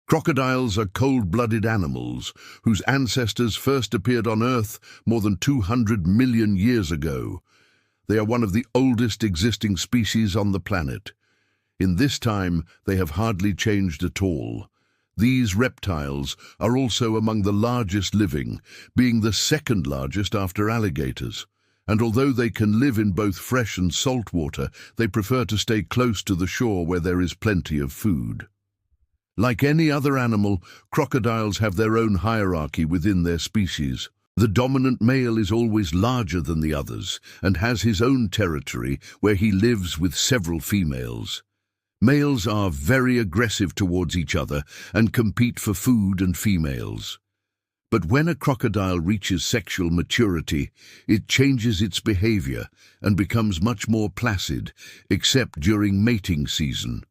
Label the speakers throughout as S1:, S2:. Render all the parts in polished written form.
S1: Crocodiles are cold-blooded animals whose ancestors first appeared on Earth more than 200 million years ago. They are one of the oldest existing species on the planet. In this time, they have hardly changed at all. These reptiles are also among the largest living, being the second largest after alligators. And although they can live in both fresh and salt water, they prefer to stay close to the shore where there is plenty of food. Like any other animal, crocodiles have their own hierarchy within their species. The dominant male is always larger than the others and has his own territory where he lives with several females. Males are very aggressive towards each other and compete for food and females. But when a crocodile reaches sexual maturity, it changes its behavior and becomes much more placid, except during mating season.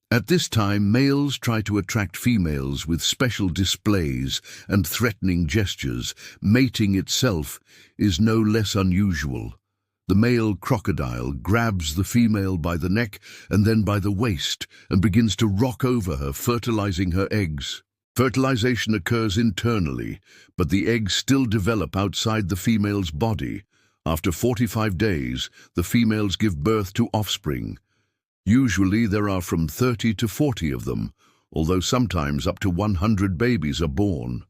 S1: At this time, males try to attract females with special displays and threatening gestures. Mating itself is no less unusual. The male crocodile grabs the female by the neck and then by the waist and begins to rock over her, fertilizing her eggs. Fertilization occurs internally, but the eggs still develop outside the female's body. After 45 days, the females give birth to offspring. Usually there are from 30 to 40 of them, although sometimes up to 100 babies are born.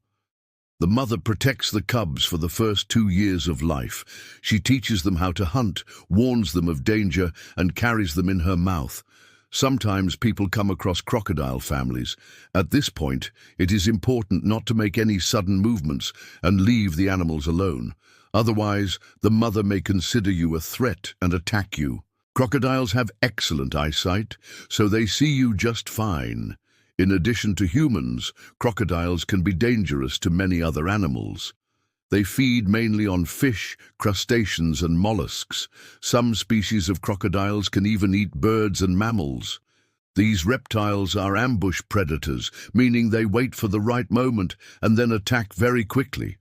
S1: The mother protects the cubs for the first 2 years of life. She teaches them how to hunt, warns them of danger, and carries them in her mouth. Sometimes people come across crocodile families. At this point, it is important not to make any sudden movements and leave the animals alone. Otherwise, the mother may consider you a threat and attack you. Crocodiles have excellent eyesight, so they see you just fine. In addition to humans, crocodiles can be dangerous to many other animals. They feed mainly on fish, crustaceans, and mollusks. Some species of crocodiles can even eat birds and mammals. These reptiles are ambush predators, meaning they wait for the right moment and then attack very quickly.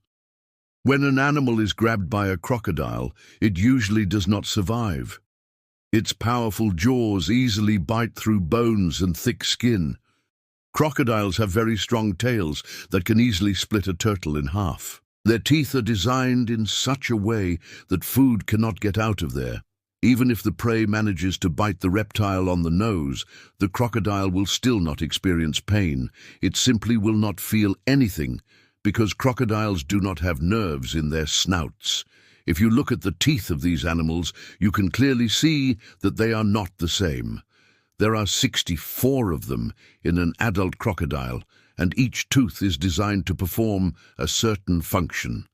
S1: When an animal is grabbed by a crocodile, it usually does not survive. Its powerful jaws easily bite through bones and thick skin. Crocodiles have very strong tails that can easily split a turtle in half. Their teeth are designed in such a way that food cannot get out of there. Even if the prey manages to bite the reptile on the nose, the crocodile will still not experience pain. It simply will not feel anything because crocodiles do not have nerves in their snouts. If you look at the teeth of these animals, you can clearly see that they are not the same. There are 64 of them in an adult crocodile, and each tooth is designed to perform a certain function.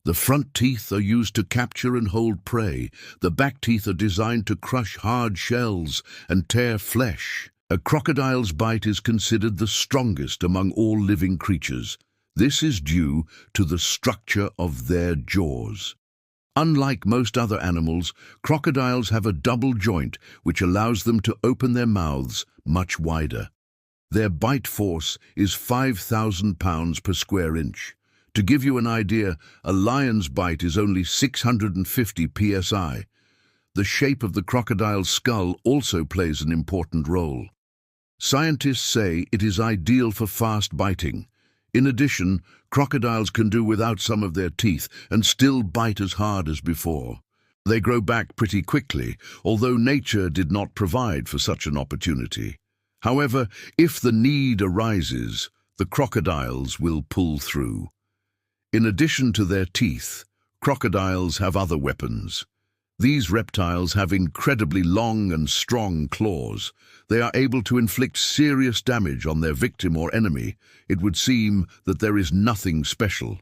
S1: The front teeth are used to capture and hold prey. The back teeth are designed to crush hard shells and tear flesh. A crocodile's bite is considered the strongest among all living creatures. This is due to the structure of their jaws. Unlike most other animals, crocodiles have a double joint which allows them to open their mouths much wider. Their bite force is 5,000 pounds per square inch. To give you an idea, a lion's bite is only 650 psi. The shape of the crocodile's skull also plays an important role. Scientists say it is ideal for fast biting. In addition, crocodiles can do without some of their teeth and still bite as hard as before. They grow back pretty quickly, although nature did not provide for such an opportunity. However, if the need arises, the crocodiles will pull through. In addition to their teeth, crocodiles have other weapons. These reptiles have incredibly long and strong claws. They are able to inflict serious damage on their victim or enemy. It would seem that there is nothing special.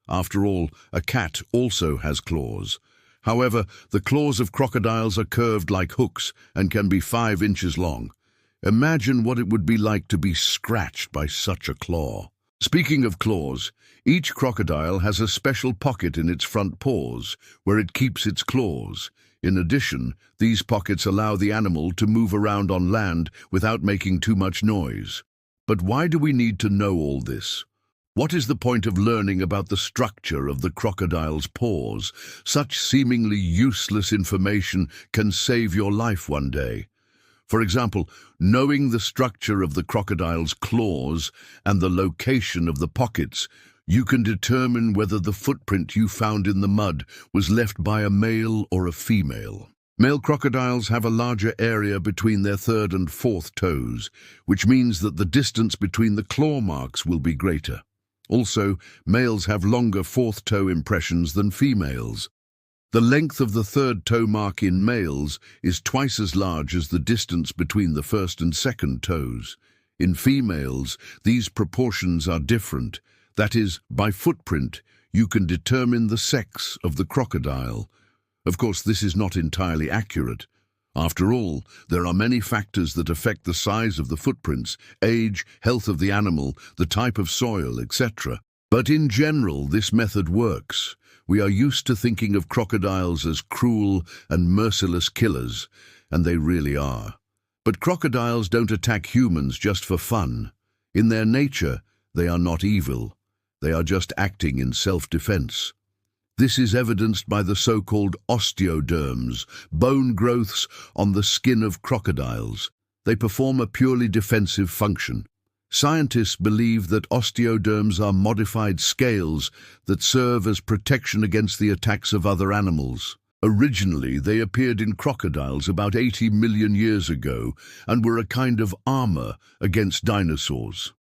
S1: After all, a cat also has claws. However, the claws of crocodiles are curved like hooks and can be 5 inches long. Imagine what it would be like to be scratched by such a claw. Speaking of claws, each crocodile has a special pocket in its front paws where it keeps its claws. In addition, these pockets allow the animal to move around on land without making too much noise. But why do we need to know all this? What is the point of learning about the structure of the crocodile's paws? Such seemingly useless information can save your life one day. For example, knowing the structure of the crocodile's claws and the location of the pockets, you can determine whether the footprint you found in the mud was left by a male or a female. Male crocodiles have a larger area between their third and fourth toes, which means that the distance between the claw marks will be greater. Also, males have longer fourth toe impressions than females. The length of the third toe mark in males is twice as large as the distance between the first and second toes. In females, these proportions are different. That is, by footprint, you can determine the sex of the crocodile. Of course, this is not entirely accurate. After all, there are many factors that affect the size of the footprints, age, health of the animal, the type of soil, etc. But in general, this method works. We are used to thinking of crocodiles as cruel and merciless killers, and they really are. But crocodiles don't attack humans just for fun. In their nature, they are not evil. They are just acting in self-defense. This is evidenced by the so-called osteoderms, bone growths on the skin of crocodiles. They perform a purely defensive function. Scientists believe that osteoderms are modified scales that serve as protection against the attacks of other animals. Originally, they appeared in crocodiles about 80 million years ago and were a kind of armor against dinosaurs.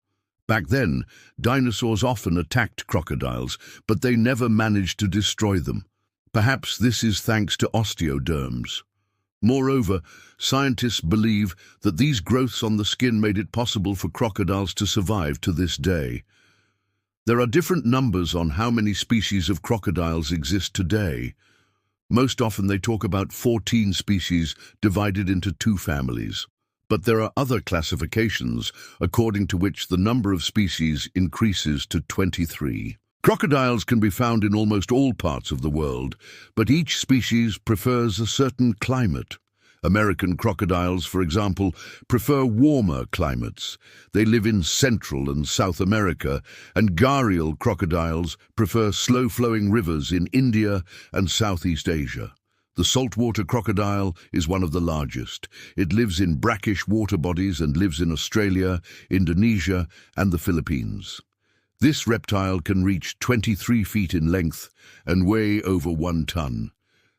S1: Back then, dinosaurs often attacked crocodiles, but they never managed to destroy them. Perhaps this is thanks to osteoderms. Moreover, scientists believe that these growths on the skin made it possible for crocodiles to survive to this day. There are different numbers on how many species of crocodiles exist today. Most often they talk about 14 species divided into 2 families. But there are other classifications according to which the number of species increases to 23. Crocodiles can be found in almost all parts of the world, but each species prefers a certain climate. American crocodiles, for example, prefer warmer climates. They live in Central and South America, and gharial crocodiles prefer slow-flowing rivers in India and Southeast Asia. The saltwater crocodile is one of the largest. It lives in brackish water bodies and lives in Australia, Indonesia, and the Philippines. This reptile can reach 23 feet in length and weigh over 1 ton.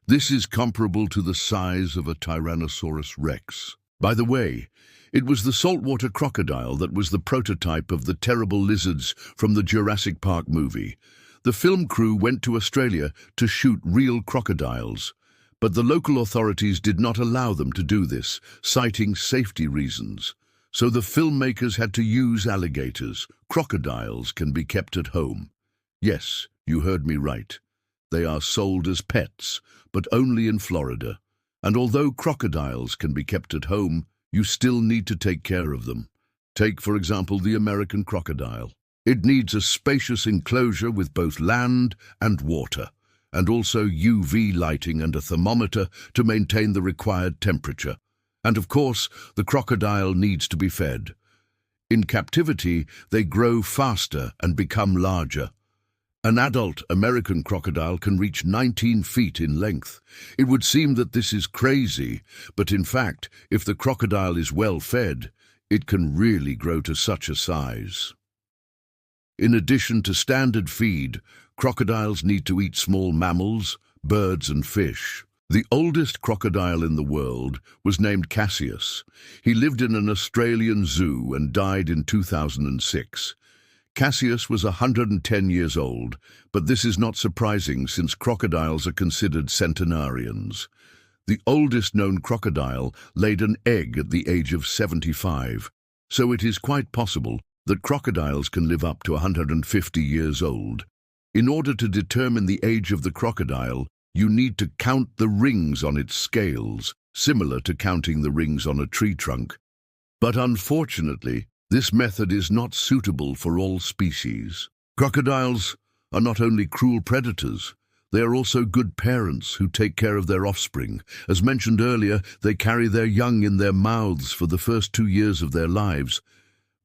S1: This is comparable to the size of a Tyrannosaurus rex. By the way, it was the saltwater crocodile that was the prototype of the terrible lizards from the Jurassic Park movie. The film crew went to Australia to shoot real crocodiles, but the local authorities did not allow them to do this, citing safety reasons. So the filmmakers had to use alligators. Crocodiles can be kept at home. Yes, you heard me right. They are sold as pets, but only in Florida. And although crocodiles can be kept at home, you still need to take care of them. Take, for example, the American crocodile. It needs a spacious enclosure with both land and water, and also UV lighting and a thermometer to maintain the required temperature. And of course, the crocodile needs to be fed. In captivity, they grow faster and become larger. An adult American crocodile can reach 19 feet in length. It would seem that this is crazy, but in fact, if the crocodile is well fed, it can really grow to such a size. In addition to standard feed, crocodiles need to eat small mammals, birds and fish. The oldest crocodile in the world was named Cassius. He lived in an Australian zoo and died in 2006. Cassius was 110 years old, but this is not surprising since crocodiles are considered centenarians. The oldest known crocodile laid an egg at the age of 75, so it is quite possible that crocodiles can live up to 150 years old. In order to determine the age of the crocodile, you need to count the rings on its scales, similar to counting the rings on a tree trunk. But unfortunately, this method is not suitable for all species. Crocodiles are not only cruel predators, they are also good parents who take care of their offspring. As mentioned earlier, they carry their young in their mouths for the first 2 years of their lives.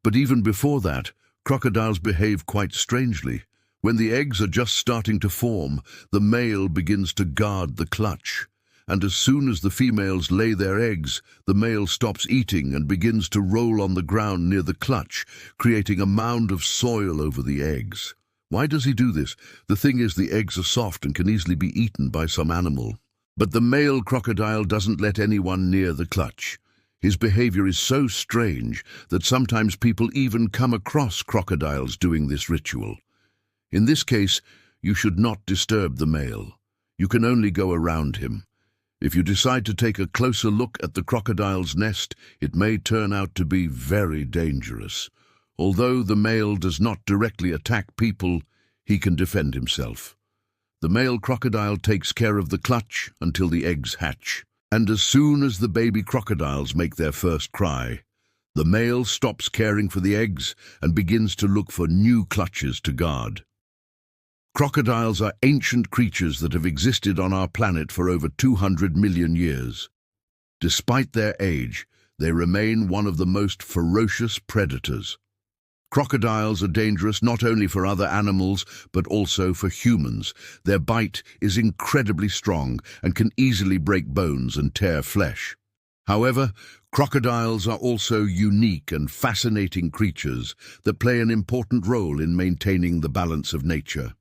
S1: But even before that, crocodiles behave quite strangely. When the eggs are just starting to form, the male begins to guard the clutch. and as soon as the females lay their eggs, the male stops eating and begins to roll on the ground near the clutch, creating a mound of soil over the eggs. Why does he do this? The thing is, the eggs are soft and can easily be eaten by some animal. But the male crocodile doesn't let anyone near the clutch. His behavior is so strange that sometimes people even come across crocodiles doing this ritual. In this case, you should not disturb the male. You can only go around him. If you decide to take a closer look at the crocodile's nest, it may turn out to be very dangerous. Although the male does not directly attack people, he can defend himself. The male crocodile takes care of the clutch until the eggs hatch. And as soon as the baby crocodiles make their first cry, the male stops caring for the eggs and begins to look for new clutches to guard. Crocodiles are ancient creatures that have existed on our planet for over 200 million years. Despite their age, they remain one of the most ferocious predators. Crocodiles are dangerous not only for other animals, but also for humans. Their bite is incredibly strong and can easily break bones and tear flesh. However, crocodiles are also unique and fascinating creatures that play an important role in maintaining the balance of nature.